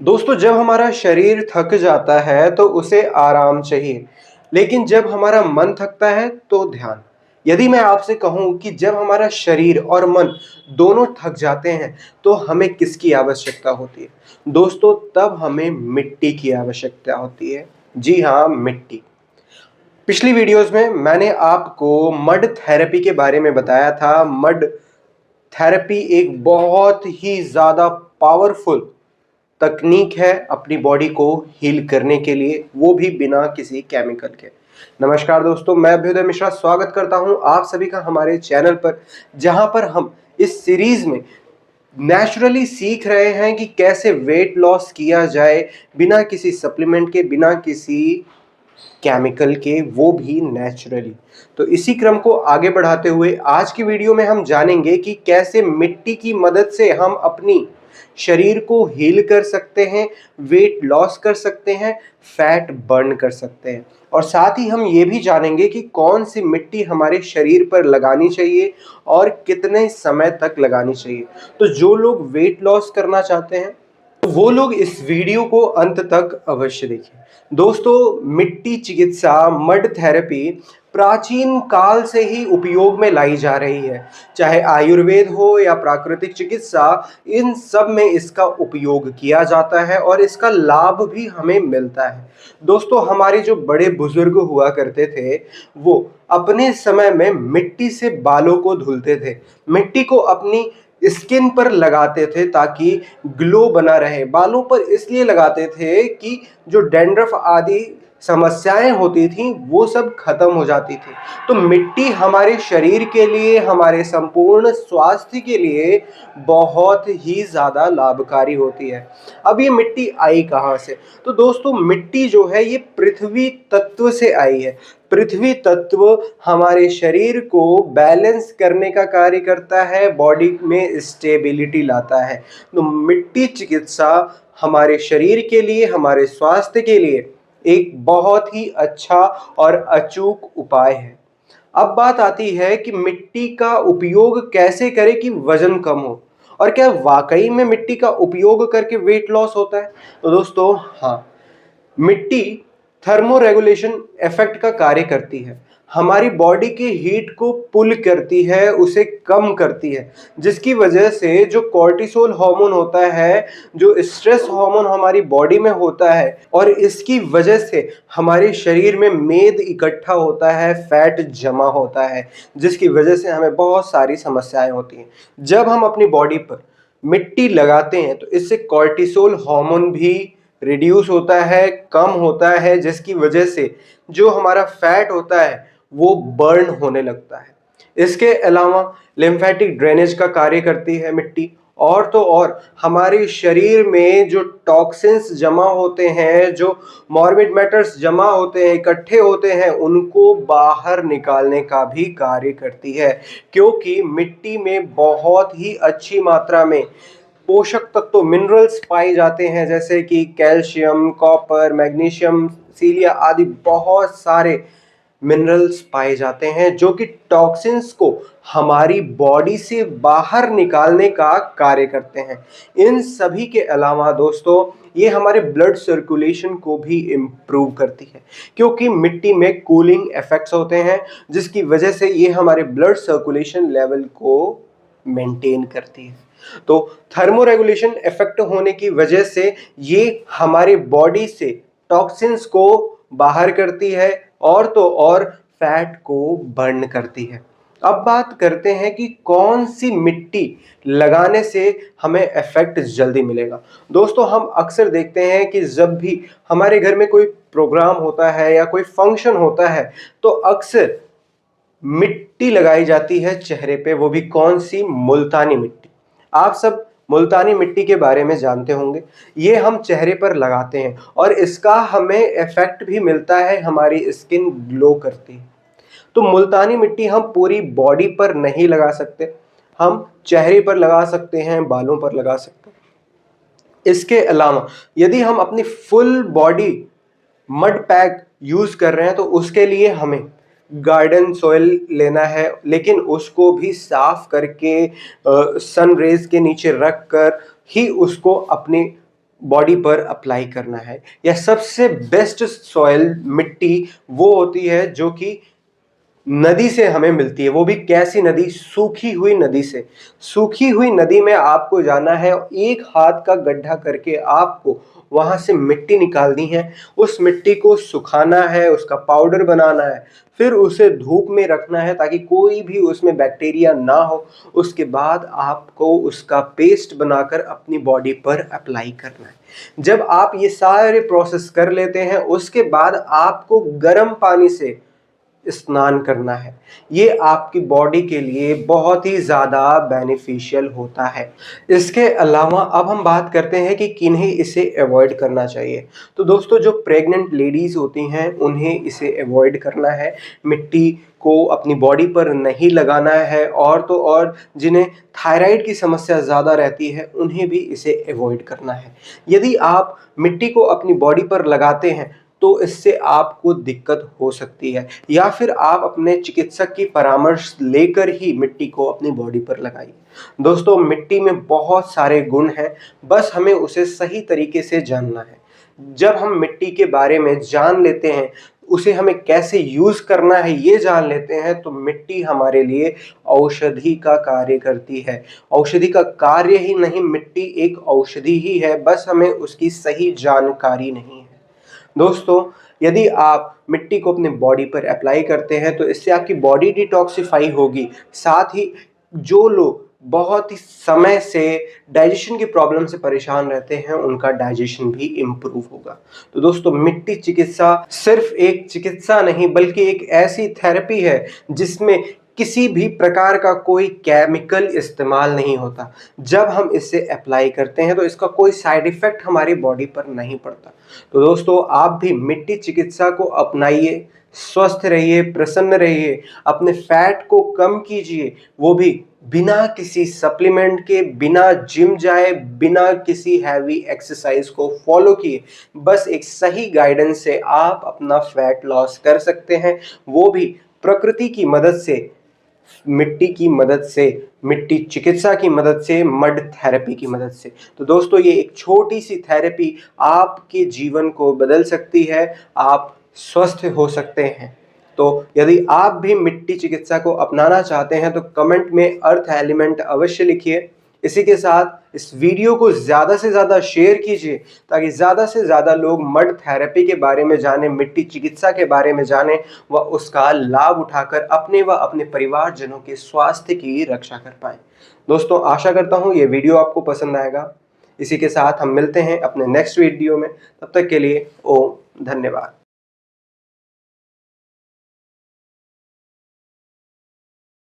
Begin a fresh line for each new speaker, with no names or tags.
दोस्तों, जब हमारा शरीर थक जाता है तो उसे आराम चाहिए, लेकिन जब हमारा मन थकता है तो ध्यान। यदि मैं आपसे कहूं कि जब हमारा शरीर और मन दोनों थक जाते हैं तो हमें किसकी आवश्यकता होती है? दोस्तों, तब हमें मिट्टी की आवश्यकता होती है। जी हाँ, मिट्टी। पिछली वीडियोस में मैंने आपको मड थेरेपी के बारे में बताया था। मड थेरेपी एक बहुत ही ज़्यादा पावरफुल तकनीक है अपनी बॉडी को हील करने के लिए, वो भी बिना किसी केमिकल के। नमस्कार दोस्तों, मैं अभ्युदय मिश्रा स्वागत करता हूं आप सभी का हमारे चैनल पर, जहां पर हम इस सीरीज में नेचुरली सीख रहे हैं कि कैसे वेट लॉस किया जाए बिना किसी सप्लीमेंट के, बिना किसी केमिकल के, वो भी नेचुरली। तो इसी क्रम को आगे बढ़ाते हुए आज की वीडियो में हम जानेंगे कि कैसे मिट्टी की मदद से हम अपनी शरीर को हील कर सकते हैं, वेट लॉस कर सकते हैं, फैट बर्न कर सकते हैं। और साथ ही हम ये भी जानेंगे कि कौन सी मिट्टी हमारे शरीर पर लगानी चाहिए और कितने समय तक लगानी चाहिए। तो जो लोग वेट लॉस करना चाहते हैं वो लोग इस वीडियो को अंत तक अवश्य देखें। दोस्तों, मिट्टी चिकित्सा, मड थेरेपी प्राचीन काल से ही उपयोग में लाई जा रही है। चाहे आयुर्वेद हो या प्राकृतिक चिकित्सा, इन सब में इसका उपयोग किया जाता है और इसका लाभ भी हमें मिलता है। दोस्तों, हमारे जो बड़े बुजुर्ग हुआ करते थे, वो अपने समय में मिट्टी से बालों को धुलते थे, मिट्टी को अपनी स्किन पर लगाते थे ताकि ग्लो बना रहे। बालों पर इसलिए लगाते थे कि जो डैंड्रफ आदि समस्याएं होती थी वो सब खत्म हो जाती थी। तो मिट्टी हमारे शरीर के लिए, हमारे संपूर्ण स्वास्थ्य के लिए बहुत ही ज़्यादा लाभकारी होती है। अब ये मिट्टी आई कहाँ से? तो दोस्तों, मिट्टी जो है ये पृथ्वी तत्व से आई है। पृथ्वी तत्व हमारे शरीर को बैलेंस करने का कार्य करता है, बॉडी में स्टेबिलिटी लाता है। तो मिट्टी चिकित्सा हमारे शरीर के लिए, हमारे स्वास्थ्य के लिए एक बहुत ही अच्छा और अचूक उपाय है। अब बात आती है कि मिट्टी का उपयोग कैसे करें कि वजन कम हो, और क्या वाकई में मिट्टी का उपयोग करके वेट लॉस होता है? तो दोस्तों, हाँ, मिट्टी थर्मो रेगुलेशन इफेक्ट का कार्य करती है। हमारी बॉडी के हीट को पुल करती है, उसे कम करती है, जिसकी वजह से जो कॉर्टिसोल हार्मोन होता है, जो स्ट्रेस हार्मोन हमारी बॉडी में होता है, और इसकी वजह से हमारे शरीर में मेद इकट्ठा होता है, फैट जमा होता है, जिसकी वजह से हमें बहुत सारी समस्याएं होती हैं। जब हम अपनी बॉडी पर मिट्टी लगाते हैं तो इससे कॉर्टिसोल हार्मोन भी रिड्यूस होता है, कम होता है, जिसकी वजह से जो हमारा फैट होता है वो बर्न होने लगता है। इसके अलावा लिम्फेटिक ड्रेनेज का कार्य करती है मिट्टी। और तो और हमारे शरीर में जो टॉक्सिन्स जमा होते हैं, जो मॉर्बिड मैटर्स जमा होते हैं, इकट्ठे होते हैं, उनको बाहर निकालने का भी कार्य करती है, क्योंकि मिट्टी में बहुत ही अच्छी मात्रा में पोषक तत्व, मिनरल्स पाए जाते हैं, जैसे कि कैल्शियम, कॉपर, मैग्नीशियम, सीलिया आदि बहुत सारे मिनरल्स पाए जाते हैं जो कि टॉक्सिन्स को हमारी बॉडी से बाहर निकालने का कार्य करते हैं। इन सभी के अलावा दोस्तों, ये हमारे ब्लड सर्कुलेशन को भी इम्प्रूव करती है, क्योंकि मिट्टी में कूलिंग इफेक्ट्स होते हैं, जिसकी वजह से ये हमारे ब्लड सर्कुलेशन लेवल को मेंटेन करती है। तो थर्मो रेगुलेशन इफेक्ट होने की वजह से ये हमारे बॉडी से टॉक्सिन्स को बाहर करती है, और तो और फैट को बर्न करती है। अब बात करते हैं कि कौन सी मिट्टी लगाने से हमें इफेक्ट जल्दी मिलेगा। दोस्तों, हम अक्सर देखते हैं कि जब भी हमारे घर में कोई प्रोग्राम होता है या कोई फंक्शन होता है तो अक्सर मिट्टी लगाई जाती है चेहरे पे, वो भी कौन सी? मुल्तानी मिट्टी। आप सब मुल्तानी मिट्टी के बारे में जानते होंगे। ये हम चेहरे पर लगाते हैं और इसका हमें इफेक्ट भी मिलता है, हमारी स्किन ग्लो करती है। तो मुल्तानी मिट्टी हम पूरी बॉडी पर नहीं लगा सकते, हम चेहरे पर लगा सकते हैं, बालों पर लगा सकते हैं। इसके अलावा यदि हम अपनी full body mud pack use कर रहे हैं तो उसके लिए हमें गार्डन सॉइल लेना है, लेकिन उसको भी साफ करके सन रेज के नीचे रख कर ही उसको अपनी बॉडी पर अप्लाई करना है। या सबसे बेस्ट सॉइल मिट्टी वो होती है जो कि नदी से हमें मिलती है। वो भी कैसी नदी? सूखी हुई नदी से। सूखी हुई नदी में आपको जाना है, एक हाथ का गड्ढा करके आपको वहां से मिट्टी निकालनी है, उस मिट्टी को सुखाना है, उसका पाउडर बनाना है, फिर उसे धूप में रखना है ताकि कोई भी उसमें बैक्टीरिया ना हो। उसके बाद आपको उसका पेस्ट बनाकर अपनी बॉडी पर अप्लाई करना है। जब आप ये सारे प्रोसेस कर लेते हैं, उसके बाद आपको गर्म पानी से स्नान करना है। ये आपकी बॉडी के लिए बहुत ही ज़्यादा बेनिफिशियल होता है। इसके अलावा अब हम बात करते हैं कि किन्हें इसे अवॉइड करना चाहिए। तो दोस्तों, जो प्रेग्नेंट लेडीज़ होती हैं उन्हें इसे अवॉइड करना है। मिट्टी को अपनी बॉडी पर नहीं लगाना है, और तो और जिन्हें थायराइड की समस्या ज़्यादा रहती है उन्हें भी इसे अवॉइड करना है। यदि आप मिट्टी को अपनी बॉडी पर लगाते हैं तो इससे आपको दिक्कत हो सकती है, या फिर आप अपने चिकित्सक की परामर्श लेकर ही मिट्टी को अपनी बॉडी पर लगाइए। दोस्तों, मिट्टी में बहुत सारे गुण हैं, बस हमें उसे सही तरीके से जानना है। जब हम मिट्टी के बारे में जान लेते हैं, उसे हमें कैसे यूज करना है ये जान लेते हैं, तो मिट्टी हमारे लिए औषधि का कार्य करती है। औषधि का कार्य ही नहीं, मिट्टी एक औषधि ही है, बस हमें उसकी सही जानकारी नहीं है। दोस्तों, यदि आप मिट्टी को अपने बॉडी पर अप्लाई करते हैं तो इससे आपकी बॉडी डिटॉक्सिफाई होगी। साथ ही जो लोग बहुत ही समय से डाइजेशन की प्रॉब्लम से परेशान रहते हैं उनका डाइजेशन भी इम्प्रूव होगा। तो दोस्तों, मिट्टी चिकित्सा सिर्फ एक चिकित्सा नहीं बल्कि एक ऐसी थेरेपी है जिसमें किसी भी प्रकार का कोई केमिकल इस्तेमाल नहीं होता। जब हम इसे अप्लाई करते हैं तो इसका कोई साइड इफेक्ट हमारी बॉडी पर नहीं पड़ता। तो दोस्तों, आप भी मिट्टी चिकित्सा को अपनाइए, स्वस्थ रहिए, प्रसन्न रहिए, अपने फैट को कम कीजिए, वो भी बिना किसी सप्लीमेंट के, बिना जिम जाए, बिना किसी हैवी एक्सरसाइज को फॉलो किए। बस एक सही गाइडेंस से आप अपना फैट लॉस कर सकते हैं, वो भी प्रकृति की मदद से, मिट्टी की मदद से, मिट्टी चिकित्सा की मदद से, मड थेरेपी की मदद से। तो दोस्तों, ये एक छोटी सी थेरेपी आपके जीवन को बदल सकती है, आप स्वस्थ हो सकते हैं। तो यदि आप भी मिट्टी चिकित्सा को अपनाना चाहते हैं तो कमेंट में अर्थ एलिमेंट अवश्य लिखिए। इसी के साथ इस वीडियो को ज़्यादा से ज़्यादा शेयर कीजिए ताकि ज़्यादा से ज़्यादा लोग मड थेरेपी के बारे में जानें, मिट्टी चिकित्सा के बारे में जानें व उसका लाभ उठाकर अपने व अपने परिवारजनों के स्वास्थ्य की रक्षा कर पाएं। दोस्तों, आशा करता हूँ ये वीडियो आपको पसंद आएगा। इसी के साथ हम मिलते हैं अपने नेक्स्ट वीडियो में। तब तक के लिए ओम धन्यवाद।